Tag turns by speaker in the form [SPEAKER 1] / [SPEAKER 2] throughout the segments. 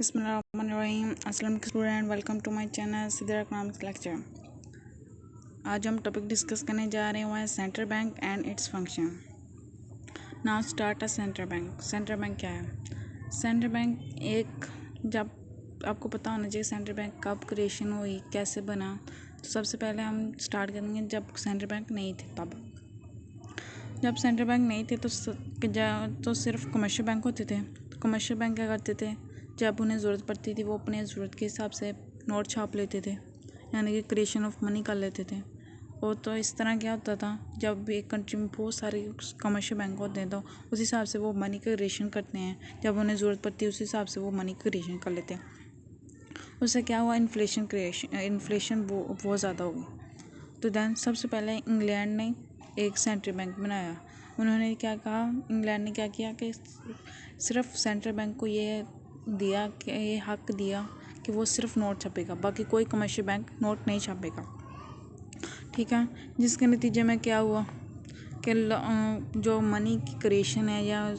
[SPEAKER 1] बिस्मिल्लाहिर्रहमानिर्रहीम। अस्सलाम student, welcome to my channel Siddiqa economics lecture. आज हम टॉपिक डिस्कस करने जा रहे हैं central bank and its function. Now start a central bank. Central bank क्या है? सेंट्रल बैंक एक, जब आपको पता होना चाहिए सेंट्रल बैंक कब क्रिएशन हुई, कैसे बना। तो सबसे पहले हम स्टार्ट करेंगे जब सेंट्रल बैंक नहीं थे तब। जब सेंट्रल बैंक नहीं थे तो सिर्फ कमर्शियल बैंक होते थे। तो कमर्शियल बैंक क्या करते थे, जब उन्हें ज़रूरत पड़ती थी वो अपने ज़रूरत के हिसाब से नोट छाप लेते थे, यानी कि क्रिएशन ऑफ मनी कर लेते थे। और तो इस तरह क्या होता था, जब एक कंट्री में बहुत सारे कमर्शियल बैंक होते हैं तो उस हिसाब से वो मनी का क्रिएशन करते हैं। जब उन्हें ज़रूरत पड़ती है उस हिसाब से वो मनी का क्रिएशन कर लेते हैं। उससे क्या हुआ, इन्फ्लेशन बहुत ज़्यादा हो गई। तो दैन सबसे पहले इंग्लैंड ने एक सेंट्रल बैंक बनाया। उन्होंने क्या कहा, इंग्लैंड ने क्या किया कि सिर्फ सेंट्रल बैंक को ये हक दिया कि वो सिर्फ नोट छापेगा, बाकी कोई कमर्शियल बैंक नोट नहीं छापेगा। ठीक है, जिसके नतीजे में क्या हुआ कि जो मनी की क्रिएशन है या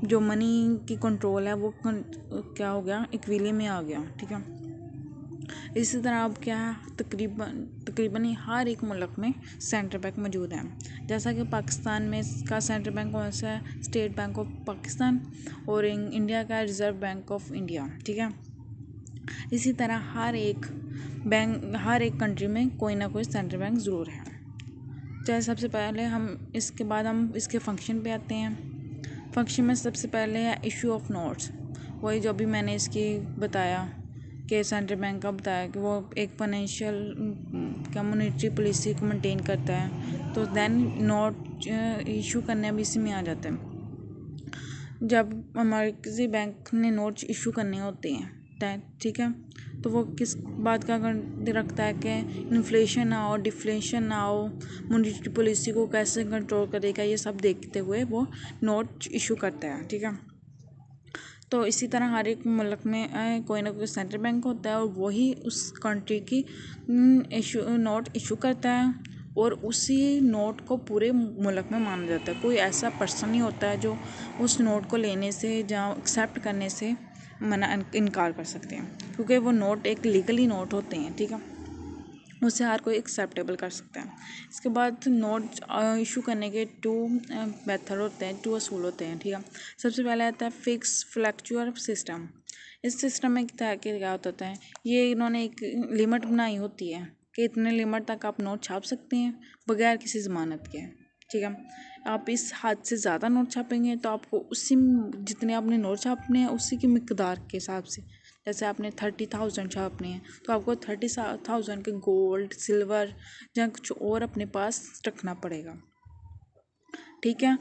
[SPEAKER 1] जो मनी की कंट्रोल है वो क्या हो गया, इक्विलिब्रियम में आ गया। ठीक है, इसी तरह अब क्या है, तकरीबन हर एक मुल्क में सेंट्रल बैंक मौजूद है। जैसा कि पाकिस्तान में इसका सेंट्रल बैंक कौन सा है, स्टेट बैंक ऑफ पाकिस्तान, और इंडिया का रिज़र्व बैंक ऑफ इंडिया। ठीक है, इसी तरह हर एक कंट्री में कोई ना कोई सेंट्रल बैंक ज़रूर है। चाहे सबसे पहले हम इसके फंक्शन पे आते हैं। फंक्शन में सबसे पहले है इशू ऑफ नोट्स। वही जो भी मैंने इसकी बताया कि सेंट्रल बैंक का बताया कि वो एक फाइनेंशियल मॉनेटरी पॉलिसी को मेंटेन करता है। तो देन नोट इशू करने भी इसी में आ जाता है। जब हमारे किसी बैंक ने नोट इशू करने होते हैं, ठीक है, तो वो किस बात का रखता है कि इन्फ्लेशन ना हो, डिफ्लेशन ना हो, मॉनेटरी पॉलिसी को कैसे कंट्रोल करेगा, ये सब देखते हुए वो नोट इशू करता है। ठीक है, तो इसी तरह हर एक मुल्क में कोई ना कोई सेंट्रल बैंक होता है और वही उस कंट्री की नोट इशू करता है, और उसी नोट को पूरे मुल्क में माना जाता है। कोई ऐसा पर्सन नहीं होता है जो उस नोट को लेने से या एक्सेप्ट करने से इनकार कर सकते हैं, क्योंकि वो नोट एक लीगली नोट होते हैं। ठीक है, उसे हर कोई एक्सेप्टेबल कर सकता है। इसके बाद नोट इशू करने के टू मेथड होते हैं, टू असूल होते हैं। ठीक है, सबसे पहले आता है फिक्स फ्लैक्चुअल सिस्टम। इस सिस्टम में क्या होता है, ये इन्होंने एक लिमिट बनाई होती है कि इतने लिमिट तक आप नोट छाप सकते हैं बगैर किसी ज़मानत के। ठीक है, आप इस हद से ज़्यादा नोट छापेंगे तो आपको उसी जितने आपने नोट छापने हैं उसी की मिकदार के हिसाब से, जैसे आपने 30,000 छापने हैं तो आपको 30,000 के गोल्ड, सिल्वर या कुछ और अपने पास रखना पड़ेगा। ठीक है,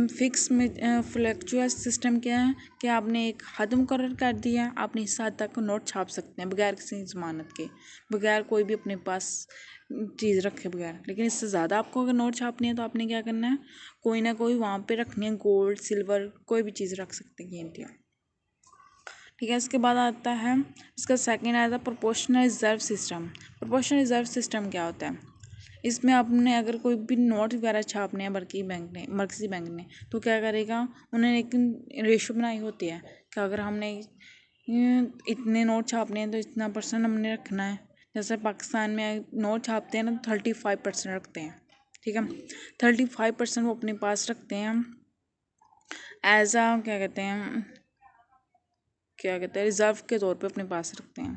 [SPEAKER 1] फिक्स में फ्लैक्चुअल सिस्टम क्या है कि आपने एक हद मुकर्रर कर दिया है, आपने इस हद तक नोट छाप सकते हैं बगैर किसी ज़मानत के, बगैर कोई भी अपने पास चीज़ रखे बगैर। लेकिन इससे ज़्यादा आपको अगर नोट छापनी है तो आपने क्या करना है, कोई ना कोई वहाँ पे रखनी है, गोल्ड, सिल्वर, कोई भी चीज़ रख सकते हैं कीमती। ठीक है, इसके बाद आता है इसका सेकंड आता है proportional reserve system. Proportional reserve system क्या होता है, इसमें आपने अगर कोई भी नोट वगैरह छापने हैं मरकज़ी बैंक ने तो क्या करेगा, उन्होंने एक रेशो बनाई होती है कि अगर हमने इतने नोट छापने हैं तो इतना % हमने रखना है। जैसे पाकिस्तान में नोट छापते हैं ना तो 35% रखते हैं। ठीक है, 35% वो अपने पास रखते हैं एज आ क्या कहते हैं रिज़र्व के तौर पे अपने पास रखते हैं।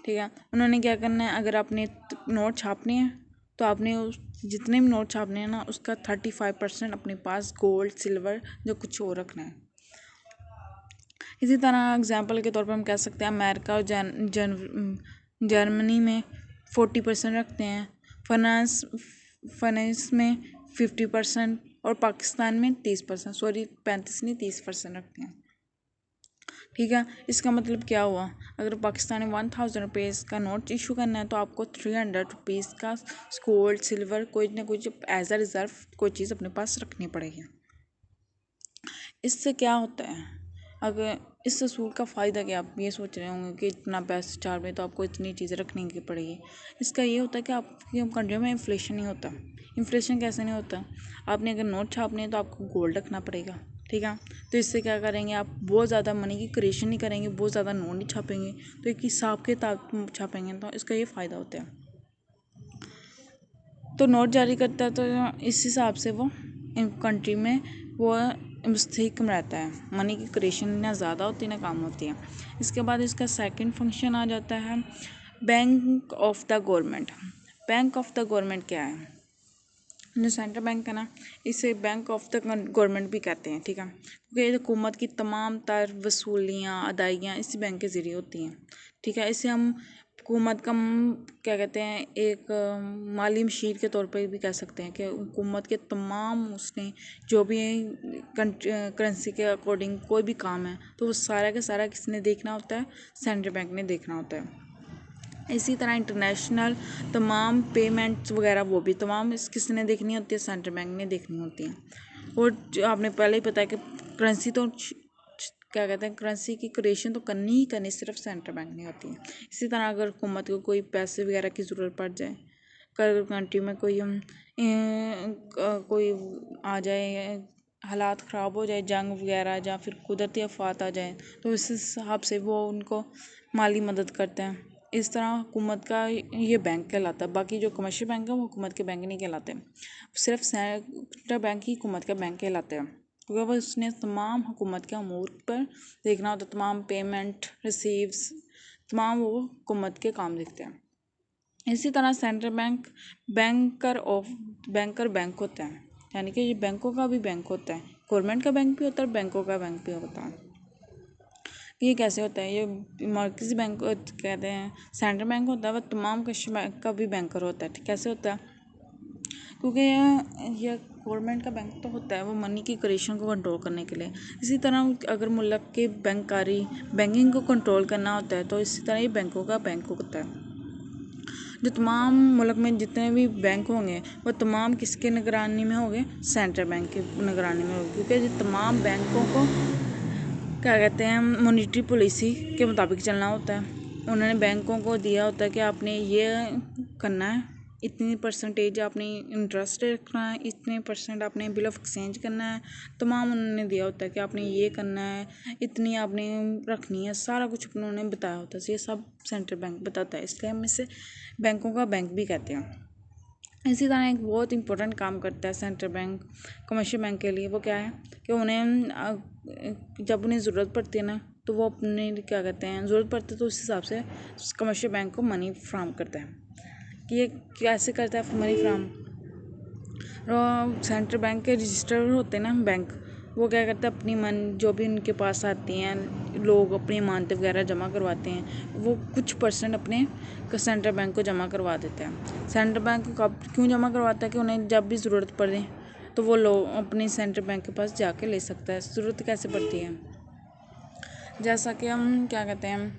[SPEAKER 1] ठीक है, उन्होंने क्या करना है, अगर आपने नोट छापने हैं तो आपने जितने भी नोट छापने हैं ना उसका 35% अपने पास गोल्ड, सिल्वर जो कुछ और रखना है। इसी तरह एग्जांपल के तौर पे हम कह सकते हैं अमेरिका और जर्मनी में 40% रखते हैं, फाइनेंस में 50% और पाकिस्तान में 30%, 35 नहीं 30% रखते हैं। ठीक है, इसका मतलब क्या हुआ, अगर पाकिस्तान में 1000 रुपीज़ का नोट इशू करना है तो आपको 300 रुपीज़ का गोल्ड, सिल्वर कोई ना कोई एज अ रिज़र्व कोई चीज़ अपने पास रखनी पड़ेगी। इससे क्या होता है, अगर इस असूल का फ़ायदा क्या, आप ये सोच रहे होंगे कि इतना पैसा चार में तो आपको इतनी चीज़ें रखने की पड़ेगी। इसका ये होता है कि आपकी कंट्री में इन्फ्लेशन नहीं होता। इन्फ्लेशन कैसे नहीं होता, आपने अगर नोट छापने हैं तो आपको गोल्ड रखना पड़ेगा, ठीक है। तो इससे क्या करेंगे, आप बहुत ज़्यादा मनी की क्रिएशन नहीं करेंगे, बहुत ज़्यादा नोट नहीं छापेंगे, तो एक हिसाब के ताब छापेंगे, तो इसका ये फ़ायदा होता है। तो नोट जारी करता है तो इस हिसाब से वो कंट्री में वो मुस्तहिकम रहता है, मनी की क्रिएशन ना ज़्यादा होती ना कम होती है। इसके बाद इसका सेकंड फंक्शन आ जाता है bank of the government. Bank of the government क्या है, जो सेंट्रल बैंक है ना, इसे बैंक ऑफ द गवर्नमेंट भी कहते हैं, ठीक है, क्योंकि हुकूमत की तमाम तर वसूलियाँ अदायगियाँ इसी बैंक के ज़रिए होती हैं, ठीक है। इसे हम हुकूमत का क्या कहते हैं, एक माली मशीर के तौर पर भी कह सकते हैं कि हुकूमत के तमाम उसने जो भी करेंसी के अकॉर्डिंग कोई भी काम है तो वो सारा का सारा किसने देखना होता है, सेंट्रल बैंक ने देखना होता है। इसी तरह इंटरनेशनल तमाम पेमेंट्स वगैरह वो भी तमाम किसने देखनी होती है, सेंट्रल बैंक ने देखनी होती है। और जो आपने पहले ही पता है कि करेंसी तो क्या कहते हैं, करेंसी की क्रिएशन तो करनी ही करनी सिर्फ सेंट्रल बैंक नहीं होती है। इसी तरह अगर हुकूमत को कोई पैसे वगैरह की ज़रूरत पड़ जाए, कंट्री में कोई कोई आ जाए, हालात ख़राब हो जाए, जंग वगैरह या फिर कुदरती आफात आ जाए, तो इस हिसाब से वो उनको माली मदद करते हैं। इस तरह हुकूमत का ये बैंक कहलाता है। बाकी जो कमर्शियल बैंक है वो हुकूमत के बैंक नहीं कहलाते, सिर्फ सेंट्रल बैंक ही हुकूमत का बैंक कहलाते हैं, क्योंकि वह उसने तमाम हुकूमत के अमूर पर देखना होता है, तमाम पेमेंट रिसीव्स तमाम वो हुकूमत के काम देखते हैं। इसी तरह सेंट्रल बैंक बैंकर बैंक होता है, यानी कि ये बैंकों का भी बैंक होता है, गवर्नमेंट का बैंक भी होता है और बैंकों का बैंक भी होता है। ये कैसे होता है, ये मरकज़ी बैंक कहते हैं, सेंट्रल बैंक होता है वह तमाम कश्मीर बैंक का भी बैंकर होता है। कैसे होता है, क्योंकि यह गवर्नमेंट का बैंक तो होता है वो मनी की क्रिएशन को कंट्रोल करने के लिए। इसी तरह अगर मुल्क के बैंकारी बैंकिंग को कंट्रोल करना होता है तो इसी तरह ये बैंकों का बैंक होता है। जो तमाम मुल्क में जितने भी बैंक होंगे वो तमाम किसके निगरानी में होंगे, सेंट्रल बैंक की निगरानी में होंगे, क्योंकि जो तमाम बैंकों को क्या कहते हैं, मॉनेटरी पॉलिसी के मुताबिक चलना होता है। उन्होंने बैंकों को दिया होता है कि आपने ये करना है, इतनी परसेंटेज आपने इंटरेस्ट रखना है, इतने परसेंट आपने बिल ऑफ एक्सचेंज करना है, तमाम उन्होंने दिया होता है कि आपने ये करना है, इतनी आपने रखनी है, सारा कुछ उन्होंने बताया होता है। ये सब सेंट्रल बैंक बताता है, इसलिए हम इसे बैंकों का बैंक भी कहते हैं। इसी तरह एक बहुत इंपॉर्टेंट काम करता है सेंट्रल बैंक कमर्शियल बैंक के लिए, वो क्या है कि उन्हें जब उन्हें ज़रूरत पड़ती है ना तो वो अपने क्या कहते हैं, ज़रूरत पड़ती है तो उस हिसाब से कमर्शियल बैंक को मनी फ्राहम करता है। कि ये कैसे करता है मनी फ्राहम, सेंट्रल बैंक के रजिस्टर होते हैं ना बैंक, वो क्या करते हैं अपनी मन जो भी उनके पास आती हैं लोग अपनी अमानतें वगैरह जमा करवाते हैं, वो कुछ परसेंट अपने सेंट्रल बैंक को जमा करवा देते हैं। सेंट्रल बैंक को कब क्यों जमा करवाता है कि उन्हें जब भी ज़रूरत पड़े तो वो लोग अपनी सेंट्रल बैंक के पास जाके ले सकता है। ज़रूरत कैसे पड़ती है, जैसा कि हम क्या कहते हैं,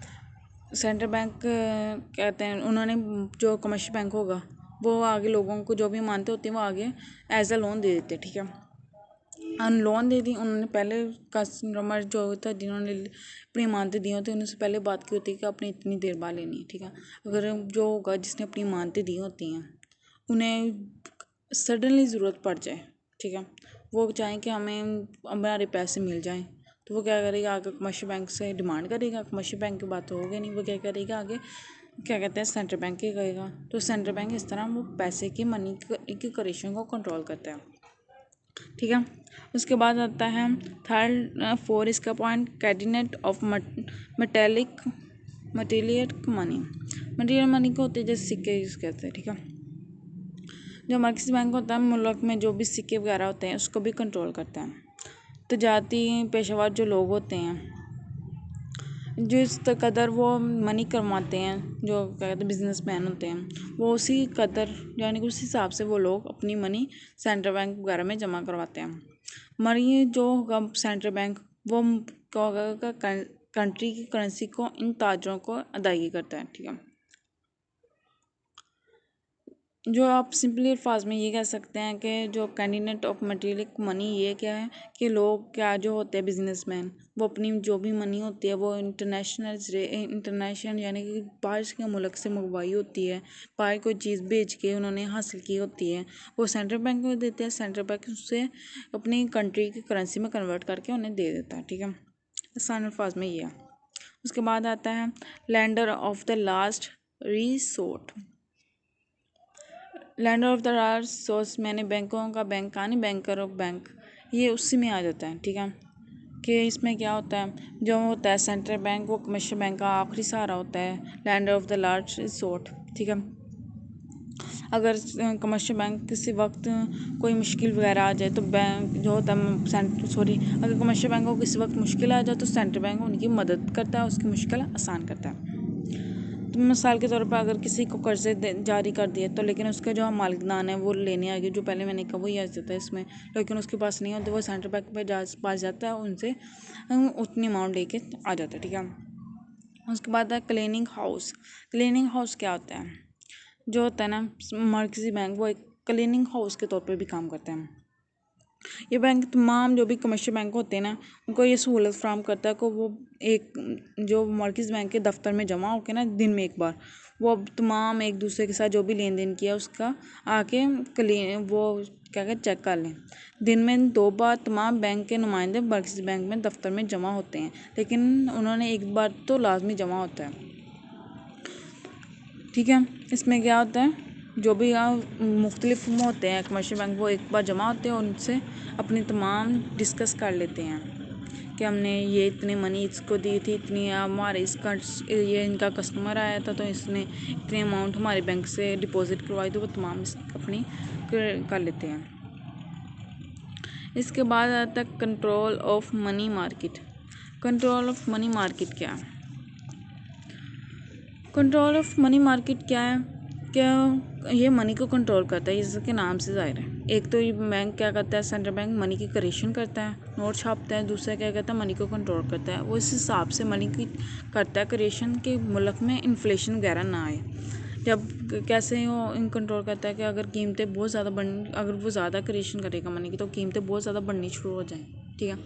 [SPEAKER 1] सेंट्रल बैंक कहते हैं उन्होंने जो कमर्शियल बैंक होगा वो आगे लोगों को जो भी मानते होते हैं वो आगे एज अ लोन दे देते हैं, ठीक है। लोन दे दी उन्होंने, पहले कस्टमर जो होता है जिन्होंने अपनी इमानतें दी होती है उनसे पहले बात की होती है कि आपने इतनी देर बाद लेनी है, ठीक है। अगर जो होगा जिसने अपनी इमानतें दी होती हैं उन्हें सडनली ज़रूरत पड़ जाए, ठीक है, वो चाहें कि हमें हमारे पैसे मिल जाएं, तो वो क्या करेगा, आगे कमर्शियल बैंक से डिमांड करेगा। कमर्शियल बैंक की बात तो होगी नहीं, वो क्या करेगा आगे क्या कहते हैं सेंट्रल बैंक ही करेगा। तो सेंट्रल बैंक इस तरह वो पैसे की मनी की क्रिएशन को कंट्रोल करता है, ठीक है। उसके बाद आता है थर्ड 4 इसका point, cabinet of metallic material money. Material money को होते हैं जैसे सिक्के यूज़ करते हैं, ठीक है। जो मर्कज़ी बैंक होता है मुल्क में जो भी सिक्के वगैरह होते हैं उसको भी कंट्रोल करता है। तजारती पेशेवर जो लोग होते हैं जिस कदर वो मनी कमाते हैं, जो क्या कहते हैं बिजनेसमैन होते हैं, वो उसी कदर यानी कि उस हिसाब से वो लोग अपनी मनी सेंट्रल बैंक वगैरह में जमा करवाते हैं। मनी जो होगा सेंट्रल बैंक वो क्या होगा कंट्री की करेंसी को इन ताजरों को अदायगी करता है, ठीक है। जो आप सिंपली अल्फाज में ये कह सकते हैं कि जो कैंडिडेट ऑफ मटेरियल मनी ये क्या है कि लोग क्या जो होते हैं बिजनेसमैन, वो अपनी जो भी मनी होती है वो इंटरनेशनल यानी कि बाहर के मुल्क से मंगवाई होती है, बाहर कोई चीज़ बेच के उन्होंने हासिल की होती है, वो सेंट्रल बैंक में देते हैं। सेंट्रल बैंक उससे अपनी कंट्री की करेंसी में कन्वर्ट करके उन्हें दे देता है। ठीक है, आसान अल्फाज में ये है। उसके बाद आता है lender of the last resort. Lender of the last source मैंने बैंकों का बैंक कहा नहीं, बैंकर ऑफ बैंक, ये उसी में आ जाता है। ठीक है, कि इसमें क्या होता है, जो होता है सेंट्रल बैंक वो कमर्शियल बैंक का आखिरी सहारा होता है, lender of the last resort. ठीक है, अगर कमर्शियल बैंक किसी वक्त कोई मुश्किल वगैरह आ जाए तो बैंक जो होता है अगर कमर्शियल बैंक को किसी वक्त मुश्किल आ जाए तो सेंट्रल बैंक उनकी मदद करता है, उसकी मुश्किल आसान करता है। तो मिसाल के तौर पर अगर किसी को कर्जे जारी कर दिए तो लेकिन उसका जो मालिकदान है वो लेने आ गए, जो पहले मैंने कहा वही आ जाता है इसमें, लेकिन उसके पास नहीं होते, वो सेंट्रल बैंक पे पास जाता है, उनसे उतनी अमाउंट लेके आ जाता है। ठीक है, उसके बाद है क्लीनिंग हाउस। क्लीनिंग हाउस क्या होता है, जो होता है ना मर्कजी बैंक, वो एक क्लीनिंग हाउस के तौर पे भी काम करता है। ये बैंक तमाम जो भी कमर्शियल बैंक होते हैं ना उनको ये सहूलत फ्राहम करता है कि वो एक जो मर्कज़ी बैंक के दफ्तर में जमा होकर ना दिन में एक बार वो तमाम एक दूसरे के साथ जो भी लेन देन किया उसका आके वो क्या कहते चेक कर लें। दिन में 2 बार तमाम बैंक के नुमाइंदे मर्कज़ी बैंक में दफ्तर में जमा होते हैं, लेकिन उन्होंने एक बार तो लाजमी जमा होता है। ठीक है, इसमें क्या होता है, जो भी मुख्तलिफ होते हैं कमर्शियल बैंक वो एक बार जमा होते हैं, उनसे अपनी तमाम डिस्कस कर लेते हैं कि हमने ये इतनी मनी इसको दी थी, इतनी हमारे इसका ये इनका कस्टमर आया था तो इसने इतनी अमाउंट हमारे बैंक से डिपॉजिट करवाई, तो वो तमाम अपनी कर लेते हैं। इसके बाद आता है control of money market. Control of money market क्या है, कंट्रोल ऑफ मनी मार्केट क्या है, क्या ये मनी को कंट्रोल करता है, इसके नाम से ज़ाहिर है। एक तो ये बैंक क्या करता है, सेंट्रल बैंक मनी की क्रिएशन करता है, नोट छापता है। दूसरा क्या करता है, मनी को कंट्रोल करता है, वो इस हिसाब से मनी की करता है क्रिएशन के मुल्क में इन्फ्लेशन वगैरह ना आए। जब कैसे वो इन कंट्रोल करता है कि अगर कीमतें बहुत ज़्यादा अगर वो ज़्यादा क्रिएशन करेगा मनी की तो कीमतें बहुत ज़्यादा बढ़नी शुरू हो जाएँ। ठीक है,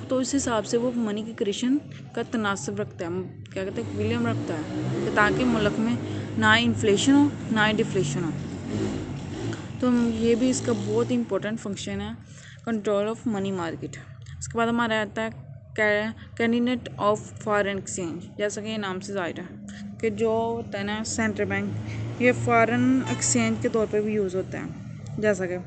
[SPEAKER 1] तो इस हिसाब से वो मनी की क्रिएशन का तनासब रखता है, क्या कहते हैं विलियम रखता है, कि ताकि मुल्क में ना इन्फ्लेशन हो ना ही डिफ्लेशन हो। तो ये भी इसका बहुत इंपॉर्टेंट फंक्शन है, कंट्रोल ऑफ मनी मार्केट। इसके बाद हमारा आता है कैंडिडेट ऑफ फॉरेन एक्सचेंज। जैसा कि ये नाम से ज़ाहिर है कि जो होता है ना सेंट्रल बैंक, ये फॉरेन एक्सचेंज के तौर पे भी यूज़ होता है। जैसा कि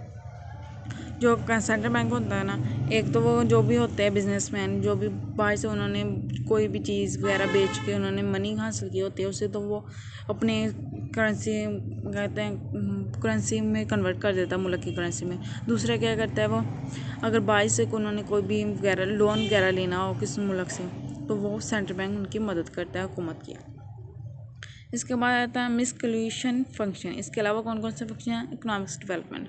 [SPEAKER 1] जो सेंट्रल बैंक होता है ना, एक तो वो जो भी होते हैं बिजनेसमैन, जो भी बाहर से उन्होंने कोई भी चीज़ वगैरह बेच के उन्होंने मनी हासिल की होती है, उससे तो वो अपने करेंसी कहते हैं करेंसी में कन्वर्ट कर देता है, मुल्क की करेंसी में। दूसरा क्या करता है, वो अगर बाहर से उन्होंने कोई भी वगैरह लोन वगैरह लेना हो किसी मुल्क से तो वो सेंट्रल बैंक उनकी मदद करता है हुकूमत की। इसके बाद आता है मिसकैलकुलेशन फंक्शन। इसके अलावा कौन कौन से फंक्शन हैं, इकोनॉमिक्स डेवलपमेंट।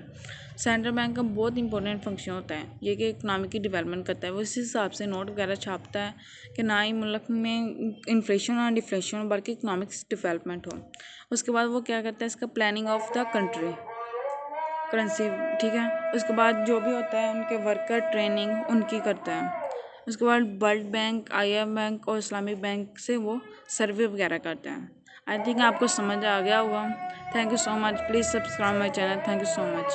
[SPEAKER 1] सेंट्रल बैंक का बहुत इंपॉर्टेंट फंक्शन होता है ये कि इकोनॉमिक की डेवलपमेंट करता है, वो इस हिसाब से नोट वगैरह छापता है कि ना ही मुल्क में इन्फ्लेशन और डिफ्लेशन हो बल्कि इकोनॉमिक्स डेवलपमेंट हो। उसके बाद वो क्या करता है, इसका planning of the country currency. ठीक है, उसके बाद जो भी होता है उनके वर्कर ट्रेनिंग उनकी करता है। उसके बाद वर्ल्ड बैंक, IMF बैंक और इस्लामिक बैंक से वो सर्वे वगैरह करते हैं। आई थिंक आपको समझ आ गया होगा। Thank you so much, please subscribe my channel. Thank you so much.